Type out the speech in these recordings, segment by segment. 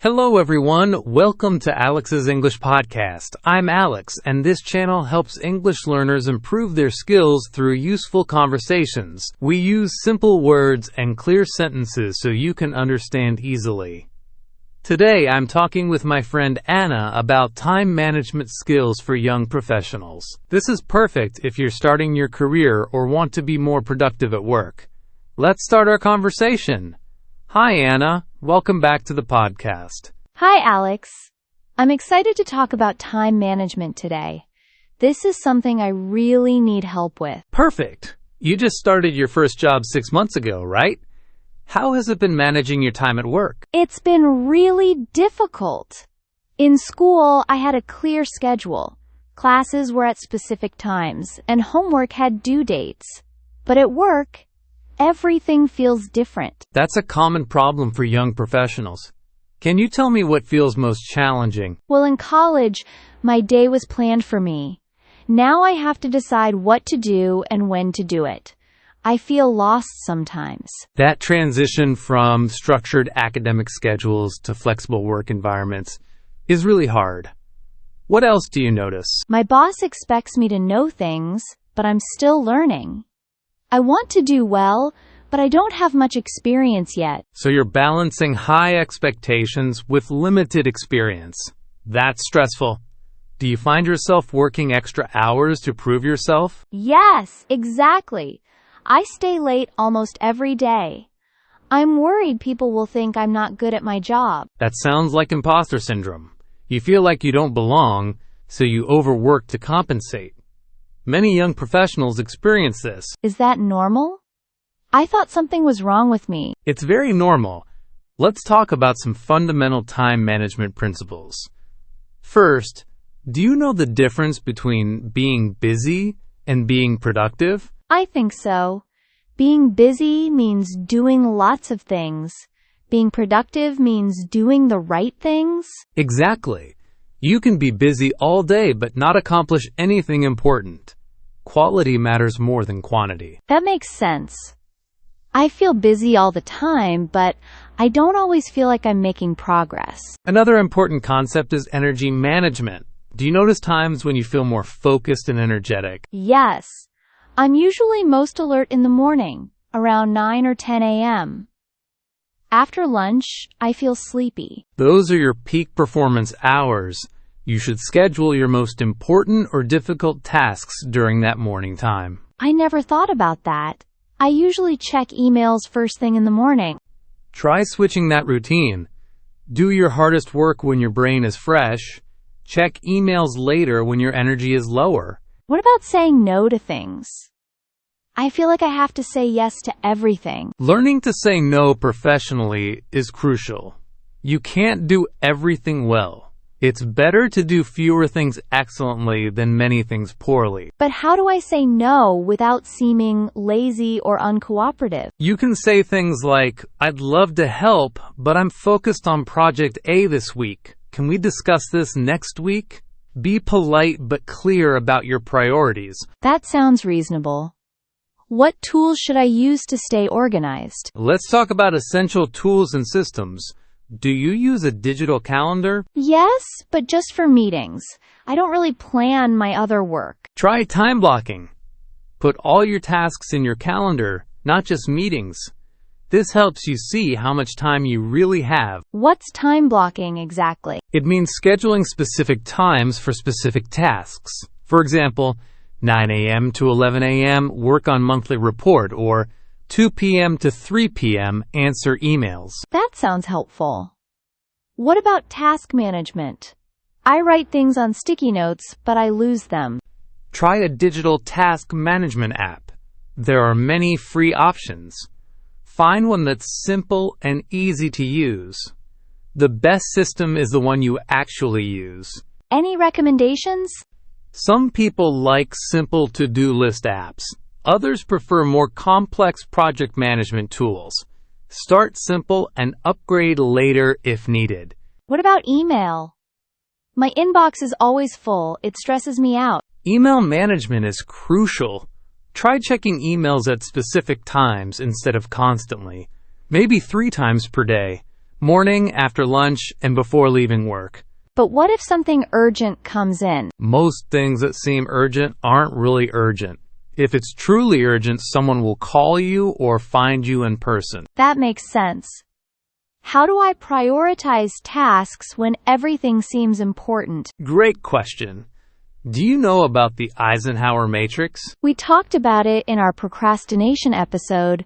Hello everyone, welcome to Alex's English Podcast. I'm Alex, and this channel helps English learners improve their skills through useful conversations. We use simple words and clear sentences so you can understand easily. Today I'm talking with my friend Anna about time management skills for young professionals. This is perfect if you're starting your career or want to be more productive at work. Let's start our conversation. Hi Anna, welcome back to the podcast. Hi Alex. I'm excited to talk about time management today. This is something I really need help with. Perfect. You just started your first job 6 months ago, right? How has it been managing your time at work? It's been really difficult. In school, I had a clear schedule. Classes were at specific times, and homework had due dates. But at work, everything feels different. That's a common problem for young professionals. Can you tell me what feels most challenging? Well, in college, my day was planned for me. Now I have to decide what to do and when to do it. I feel lost sometimes. That transition from structured academic schedules to flexible work environments is really hard. What else do you notice? My boss expects me to know things, but I'm still learning. I want to do well, but I don't have much experience yet. So you're balancing high expectations with limited experience. That's stressful. Do you find yourself working extra hours to prove yourself? Yes, exactly. I stay late almost every day. I'm worried people will think I'm not good at my job. That sounds like imposter syndrome. You feel like you don't belong, so you overwork to compensate. Many young professionals experience this. Is that normal? I thought something was wrong with me. It's very normal. Let's talk about some fundamental time management principles. First, do you know the difference between being busy and being productive? I think so. Being busy means doing lots of things. Being productive means doing the right things. Exactly. You can be busy all day but not accomplish anything important. Quality matters more than quantity. That makes sense. I feel busy all the time, but I don't always feel like I'm making progress. Another important concept is energy management. Do you notice times when you feel more focused and energetic? Yes. I'm usually most alert in the morning, around 9 or 10 a.m. After lunch, I feel sleepy. Those are your peak performance hours. You should schedule your most important or difficult tasks during that morning time. I never thought about that. I usually check emails first thing in the morning. Try switching that routine. Do your hardest work when your brain is fresh. Check emails later when your energy is lower. What about saying no to things? I feel like I have to say yes to everything. Learning to say no professionally is crucial. You can't do everything well. It's better to do fewer things excellently than many things poorly. But how do I say no without seeming lazy or uncooperative? You can say things like, "I'd love to help, but I'm focused on Project A this week. Can we discuss this next week?" Be polite but clear about your priorities. That sounds reasonable. What tools should I use to stay organized? Let's talk about essential tools and systems. Do you use a digital calendar? Yes, but just for meetings. I don't really plan my other work. Try time blocking. Put all your tasks in your calendar, not just meetings. This helps you see how much time you really have. What's time blocking exactly? It means scheduling specific times for specific tasks. For example, 9 a.m. to 11 a.m. work on monthly report, or 2 p.m. to 3 p.m. answer emails. That sounds helpful. What about task management? I write things on sticky notes, but I lose them. Try a digital task management app. There are many free options. Find one that's simple and easy to use. The best system is the one you actually use. Any recommendations? Some people like simple to-do list apps. Others prefer more complex project management tools. Start simple and upgrade later if needed. What about email? My inbox is always full. It stresses me out. Email management is crucial. Try checking emails at specific times instead of constantly. Maybe 3 times per day. morning, after lunch, and before leaving work. But what if something urgent comes in? Most things that seem urgent aren't really urgent. If it's truly urgent, someone will call you or find you in person. That makes sense. How do I prioritize tasks when everything seems important? Great question. Do you know about the Eisenhower matrix? We talked about it in our procrastination episode,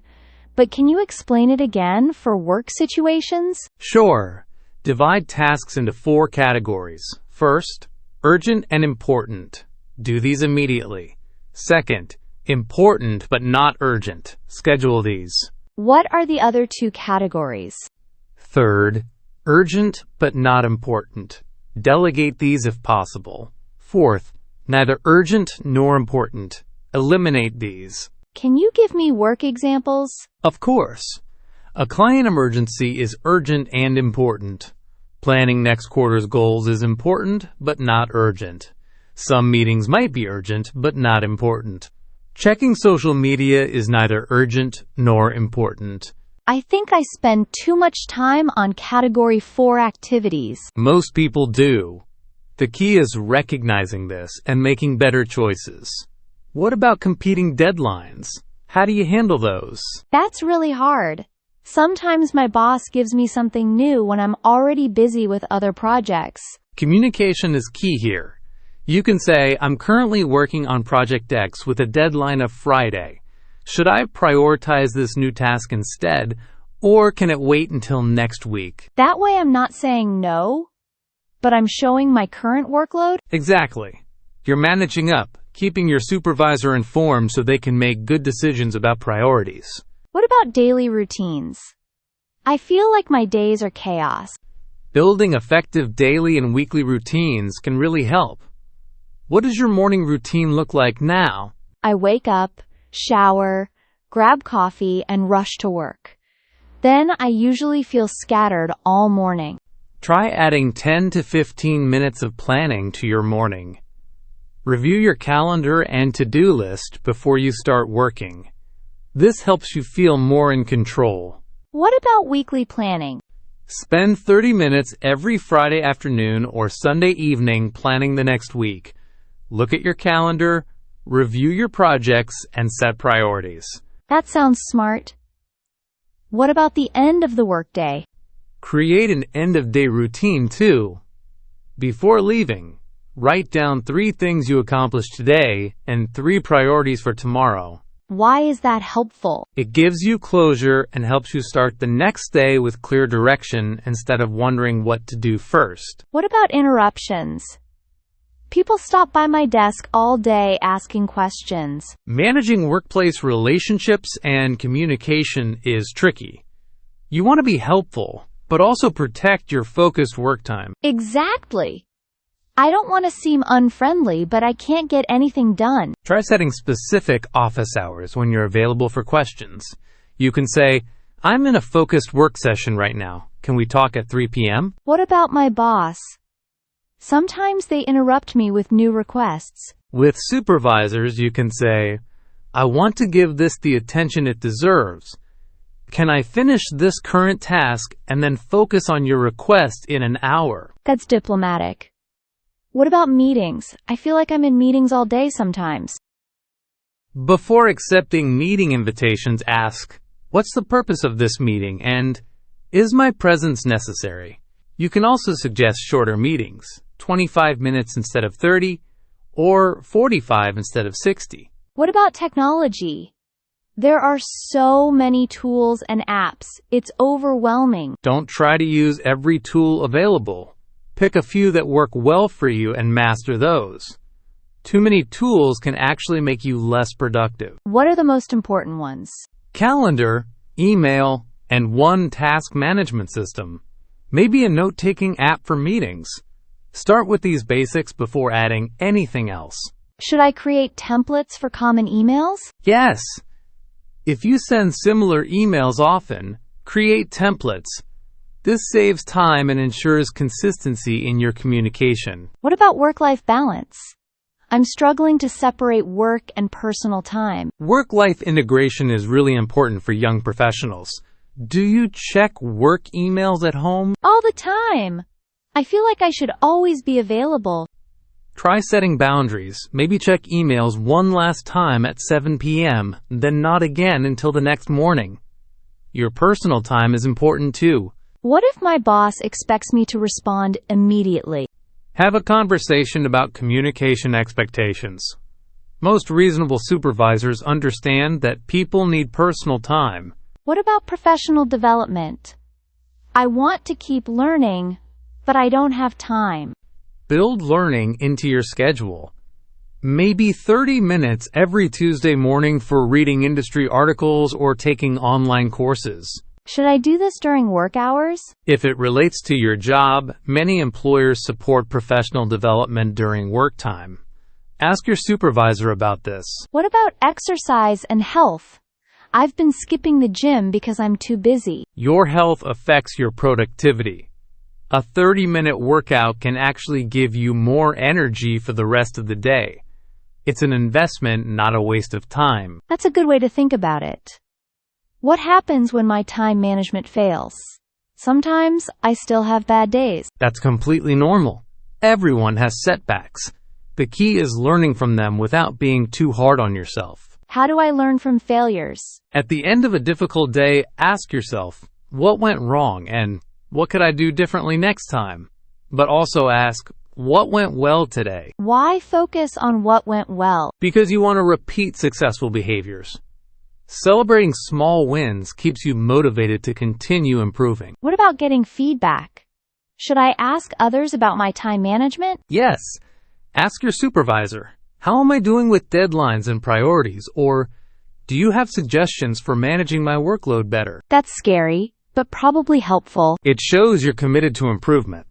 but can you explain it again for work situations? Sure. Divide tasks into 4 categories. First, urgent and important. Do these immediately. Second, important but not urgent. Schedule these. What are the other 2 categories? Third, urgent but not important. Delegate these if possible. Fourth, neither urgent nor important. Eliminate these. Can you give me work examples? Of course. A client emergency is urgent and important. Planning next quarter's goals is important but not urgent. Some meetings might be urgent but not important. Checking social media is neither urgent nor important. I think I spend too much time on category 4 activities. Most people do. The key is recognizing this and making better choices. What about competing deadlines? How do you handle those? That's really hard. Sometimes my boss gives me something new when I'm already busy with other projects. Communication is key here. You can say, I'm currently working on Project X with a deadline of Friday. Should I prioritize this new task instead, or can it wait until next week? That way I'm not saying no, but I'm showing my current workload? Exactly. You're managing up, keeping your supervisor informed so they can make good decisions about priorities. What about daily routines? I feel like my days are chaos. Building effective daily and weekly routines can really help. What does your morning routine look like now? I wake up, shower, grab coffee, and rush to work. Then I usually feel scattered all morning. Try adding 10 to 15 minutes of planning to your morning. Review your calendar and to-do list before you start working. This helps you feel more in control. What about weekly planning? Spend 30 minutes every Friday afternoon or Sunday evening planning the next week. Look at your calendar, review your projects, and set priorities. That sounds smart. What about the end of the workday? Create an end-of-day routine, too. Before leaving, write down 3 things you accomplished today and 3 priorities for tomorrow. Why is that helpful? It gives you closure and helps you start the next day with clear direction instead of wondering what to do first. What about interruptions? People stop by my desk all day asking questions. Managing workplace relationships and communication is tricky. You want to be helpful, but also protect your focused work time. Exactly. I don't want to seem unfriendly, but I can't get anything done. Try setting specific office hours when you're available for questions. You can say, I'm in a focused work session right now. Can we talk at 3 p.m.? What about my boss? Sometimes they interrupt me with new requests. With supervisors, you can say, I want to give this the attention it deserves. Can I finish this current task and then focus on your request in an hour? That's diplomatic. What about meetings? I feel like I'm in meetings all day sometimes. Before accepting meeting invitations, ask, what's the purpose of this meeting, and is my presence necessary? You can also suggest shorter meetings, 25 minutes instead of 30, or 45 instead of 60. What about technology? There are so many tools and apps. It's overwhelming. Don't try to use every tool available. Pick a few that work well for you and master those. Too many tools can actually make you less productive. What are the most important ones? Calendar, email, and one task management system. Maybe a note-taking app for meetings. Start with these basics before adding anything else. Should I create templates for common emails? Yes. If you send similar emails often, create templates. This saves time and ensures consistency in your communication. What about work-life balance? I'm struggling to separate work and personal time. Work-life integration is really important for young professionals. Do you check work emails at home? All the time. I feel like I should always be available. Try setting boundaries. Maybe check emails one last time at 7 p.m., then not again until the next morning. Your personal time is important too. What if my boss expects me to respond immediately? Have a conversation about communication expectations. Most reasonable supervisors understand that people need personal time. What about professional development? I want to keep learning, but I don't have time. Build learning into your schedule. Maybe 30 minutes every Tuesday morning for reading industry articles or taking online courses. Should I do this during work hours? If it relates to your job, many employers support professional development during work time. Ask your supervisor about this. What about exercise and health? I've been skipping the gym because I'm too busy. Your health affects your productivity. A 30-minute workout can actually give you more energy for the rest of the day. It's an investment, not a waste of time. That's a good way to think about it. What happens when my time management fails? Sometimes I still have bad days. That's completely normal. Everyone has setbacks. The key is learning from them without being too hard on yourself. How do I learn from failures? At the end of a difficult day, ask yourself, what went wrong and what could I do differently next time? But also ask, what went well today? Why focus on what went well? Because you want to repeat successful behaviors. Celebrating small wins keeps you motivated to continue improving. What about getting feedback? Should I ask others about my time management? Yes. Ask your supervisor, how am I doing with deadlines and priorities? Or, do you have suggestions for managing my workload better? That's scary, but probably helpful. It shows you're committed to improvement.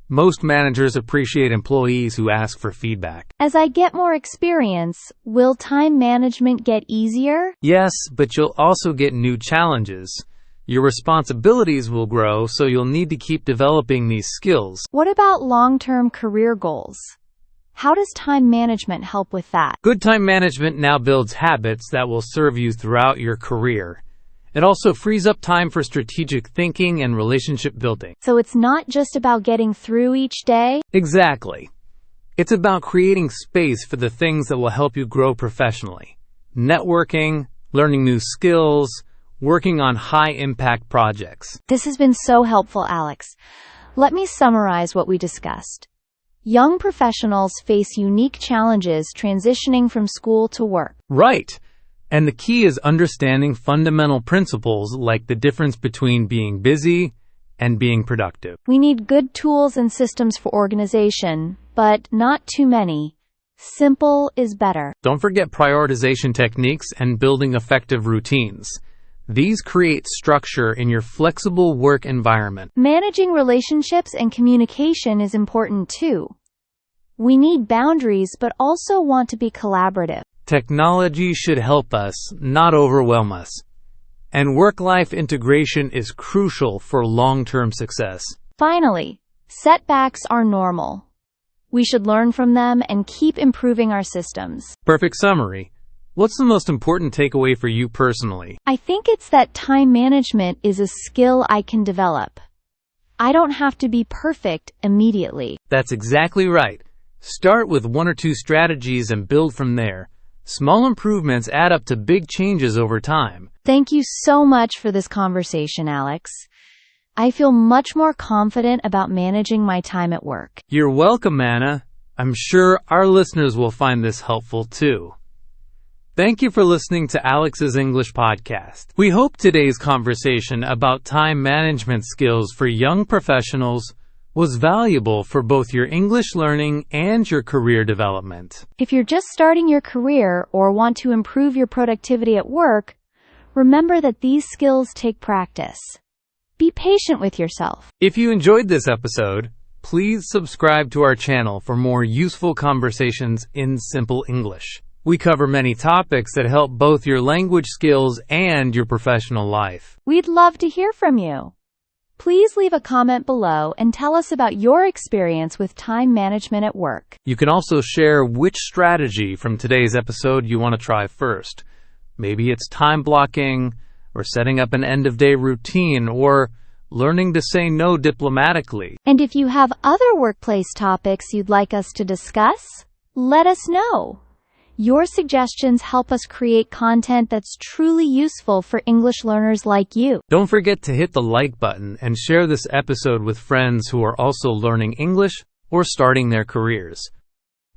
Most managers appreciate employees who ask for feedback. As I get more experience, will time management get easier? Yes, but you'll also get new challenges. Your responsibilities will grow, so you'll need to keep developing these skills. What about long-term career goals? How does time management help with that? Good time management now builds habits that will serve you throughout your career. It also frees up time for strategic thinking and relationship building. So it's not just about getting through each day? Exactly. It's about creating space for the things that will help you grow professionally. Networking, learning new skills, working on high-impact projects. This has been so helpful, Alex. Let me summarize what we discussed. Young professionals face unique challenges transitioning from school to work. Right. And the key is understanding fundamental principles like the difference between being busy and being productive. We need good tools and systems for organization, but not too many. Simple is better. Don't forget prioritization techniques and building effective routines. These create structure in your flexible work environment. Managing relationships and communication is important too. We need boundaries but also want to be collaborative. Technology should help us, not overwhelm us. And work-life integration is crucial for long-term success. Finally, setbacks are normal. We should learn from them and keep improving our systems. Perfect summary. What's the most important takeaway for you personally? I think it's that time management is a skill I can develop. I don't have to be perfect immediately. That's exactly right. Start with 1 or 2 strategies and build from there. Small improvements add up to big changes over time. Thank you so much for this conversation, Alex. I feel much more confident about managing my time at work. You're welcome, Anna. I'm sure our listeners will find this helpful too. Thank you for listening to Alex's English Podcast. We hope today's conversation about time management skills for young professionals was valuable for both your English learning and your career development. If you're just starting your career or want to improve your productivity at work, remember that these skills take practice. Be patient with yourself. If you enjoyed this episode, please subscribe to our channel for more useful conversations in simple English. We cover many topics that help both your language skills and your professional life. We'd love to hear from you. Please leave a comment below and tell us about your experience with time management at work. You can also share which strategy from today's episode you want to try first. Maybe it's time blocking, or setting up an end-of-day routine, or learning to say no diplomatically. And if you have other workplace topics you'd like us to discuss, let us know. Your suggestions help us create content that's truly useful for English learners like you. Don't forget to hit the like button and share this episode with friends who are also learning English or starting their careers.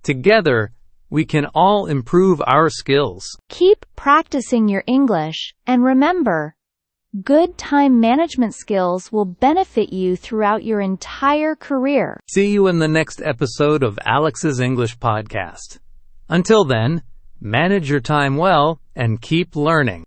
Together, we can all improve our skills. Keep practicing your English, and remember, good time management skills will benefit you throughout your entire career. See you in the next episode of Alex's English Podcast. Until then, manage your time well and keep learning.